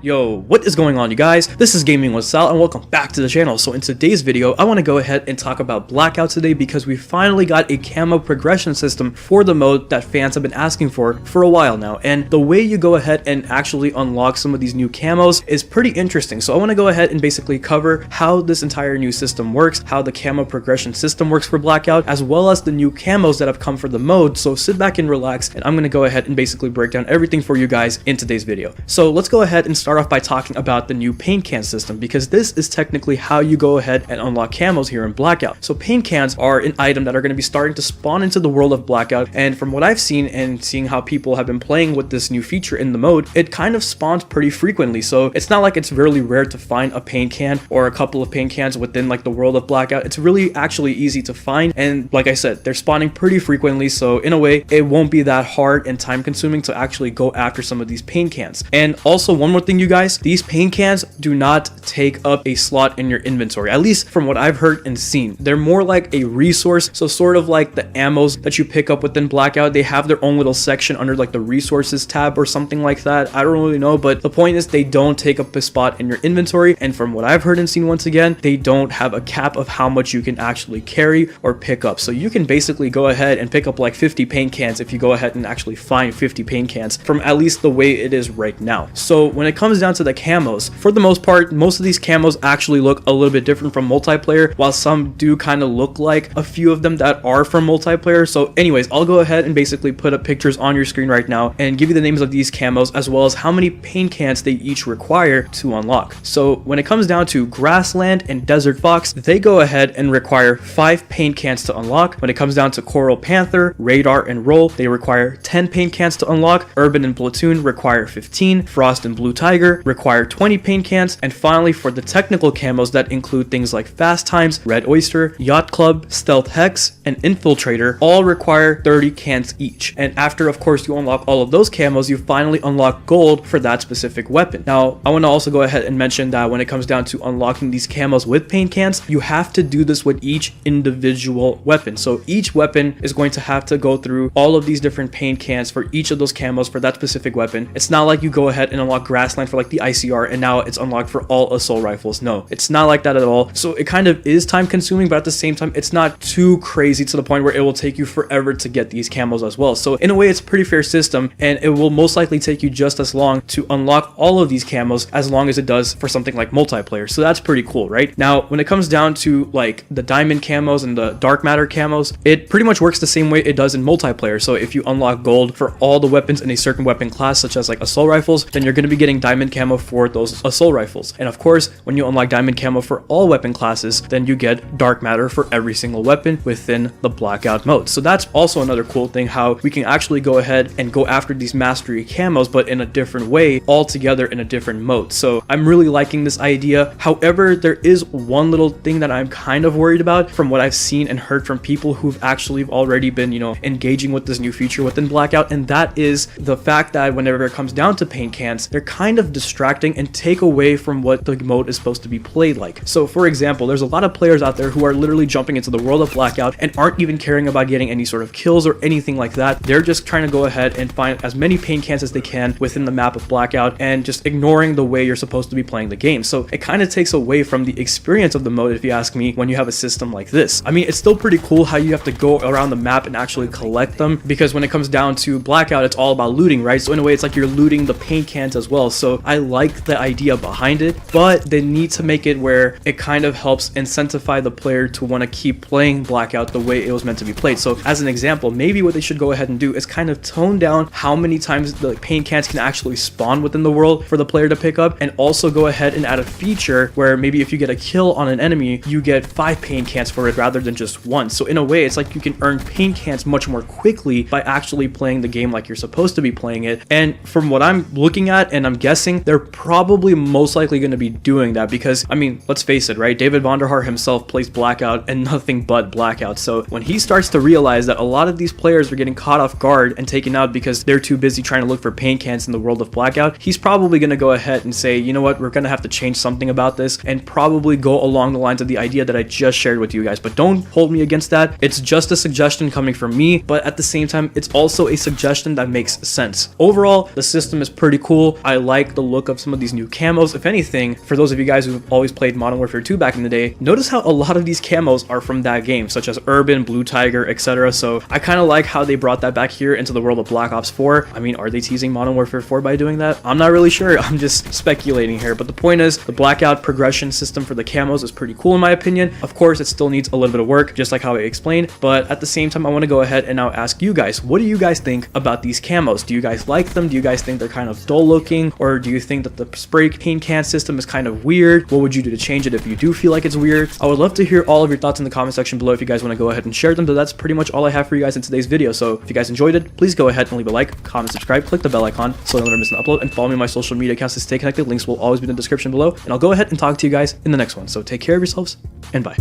Yo, what is going on, you guys? This is GamingWithSal and welcome back to the channel. So in today's video, I want to go ahead and talk about Blackout today because we finally got a camo progression system for the mode that fans have been asking for a while now. And the way you go ahead and actually unlock some of these new camos is pretty interesting. So I want to go ahead and basically cover how this entire new system works, how the camo progression system works for Blackout, as well as the new camos that have come for the mode. So sit back and relax, and I'm going to go ahead and basically break down everything for you guys in today's video. So let's go ahead and start off by talking about the new paint can system, because this is technically how you go ahead and unlock camos here in Blackout. So paint cans are an item that are going to be starting to spawn into the world of Blackout, and from what I've seen and seeing how people have been playing with this new feature in the mode, it kind of spawns pretty frequently. So it's not like it's really rare to find a paint can or a couple of paint cans within like the world of Blackout. It's really actually easy to find, and like I said, they're spawning pretty frequently, so in a way it won't be that hard and time consuming to actually go after some of these paint cans. And also one more thing, you guys, these paint cans do not take up a slot in your inventory, at least from what I've heard and seen. They're more like a resource, so sort of like the ammos that you pick up within Blackout. They have their own little section under like the resources tab or something like that. I don't really know, but the point is they don't take up a spot in your inventory, and from what I've heard and seen, once again, they don't have a cap of how much you can actually carry or pick up. So you can basically go ahead and pick up like 50 paint cans if you go ahead and actually find 50 paint cans, from at least the way it is right now. So when it comes down to the camos, for the most part, most of these camos actually look a little bit different from multiplayer, while some do kind of look like a few of them that are from multiplayer. So anyways, I'll go ahead and basically put up pictures on your screen right now and give you the names of these camos as well as how many paint cans they each require to unlock. So when it comes down to Grassland and Desert Fox, they go ahead and require 5 paint cans to unlock. When it comes down to Coral Panther, Radar, and Roll, they require 10 paint cans to unlock. Urban and Platoon require 15. Frost and Blue Tiger require 20 paint cans. And finally, for the technical camos that include things like Fast Times, Red Oyster, Yacht Club, Stealth Hex, and Infiltrator, all require 30 cans each. And after, of course, you unlock all of those camos, you finally unlock gold for that specific weapon. Now, I want to also go ahead and mention that when it comes down to unlocking these camos with paint cans, you have to do this with each individual weapon. So each weapon is going to have to go through all of these different paint cans for each of those camos for that specific weapon. It's not like you go ahead and unlock Grassland for like the ICR and now it's unlocked for all assault rifles. No, it's not like that at all. So it kind of is time consuming, but at the same time, it's not too crazy to the point where it will take you forever to get these camos as well. So in a way, it's a pretty fair system, and it will most likely take you just as long to unlock all of these camos as long as it does for something like multiplayer. So that's pretty cool, right? Now, when it comes down to like the diamond camos and the dark matter camos, it pretty much works the same way it does in multiplayer. So if you unlock gold for all the weapons in a certain weapon class, such as like assault rifles, then you're going to be getting diamond camo for those assault rifles. And of course, when you unlock diamond camo for all weapon classes, then you get dark matter for every single weapon within the Blackout mode. So that's also another cool thing, how we can actually go ahead and go after these mastery camos, but in a different way, all together in a different mode. So I'm really liking this idea. However, there is one little thing that I'm kind of worried about from what I've seen and heard from people who've actually already been, engaging with this new feature within Blackout, and that is the fact that whenever it comes down to paint cans, they're kind of distracting and take away from what the mode is supposed to be played like. So for example, there's a lot of players out there who are literally jumping into the world of Blackout and aren't even caring about getting any sort of kills or anything like that. They're just trying to go ahead and find as many paint cans as they can within the map of Blackout and just ignoring the way you're supposed to be playing the game. So it kind of takes away from the experience of the mode, if you ask me, when you have a system like this. I mean, it's still pretty cool how you have to go around the map and actually collect them, because when it comes down to Blackout, it's all about looting, right? So in a way, it's like you're looting the paint cans as well. So I like the idea behind it, but they need to make it where it kind of helps incentivize the player to want to keep playing Blackout the way it was meant to be played. So as an example, maybe what they should go ahead and do is kind of tone down how many times the paint cans can actually spawn within the world for the player to pick up, and also go ahead and add a feature where maybe if you get a kill on an enemy, you get 5 paint cans for it rather than just 1. So in a way, it's like you can earn paint cans much more quickly by actually playing the game like you're supposed to be playing it. And from what I'm looking at, and I'm guessing, they're probably most likely going to be doing that because, I mean, let's face it, right? David Vonderhaar himself plays Blackout and nothing but Blackout. So when he starts to realize that a lot of these players are getting caught off guard and taken out because they're too busy trying to look for paint cans in the world of Blackout, he's probably going to go ahead and say, you know what, we're going to have to change something about this, and probably go along the lines of the idea that I just shared with you guys. But don't hold me against that. It's just a suggestion coming from me, but at the same time, it's also a suggestion that makes sense. Overall, the system is pretty cool. I like the look of some of these new camos. If anything, for those of you guys who've always played Modern Warfare 2 back in the day, notice how a lot of these camos are from that game, such as Urban, Blue Tiger, etc. So I kind of like how they brought that back here into the world of Black Ops 4. I mean, are they teasing Modern Warfare 4 by doing that? I'm not really sure. I'm just speculating here, but the point is the blackout progression system for the camos is pretty cool in my opinion. Of course, it still needs a little bit of work, just like how I explained, but at the same time, I want to go ahead and now ask you guys, what do you guys think about these camos? Do you guys like them? Do you guys think they're kind of dull looking, or do you think that the spray paint can system is kind of weird? What would you do to change it if you do feel like it's weird? I would love to hear all of your thoughts in the comment section below if you guys want to go ahead and share them, but that's pretty much all I have for you guys in today's video. So if you guys enjoyed it, please go ahead and leave a like, comment, subscribe, click the bell icon so you'll never miss an upload, and follow me on my social media accounts to stay connected. Links will always be in the description below, and I'll go ahead and talk to you guys in the next one. So take care of yourselves, and bye.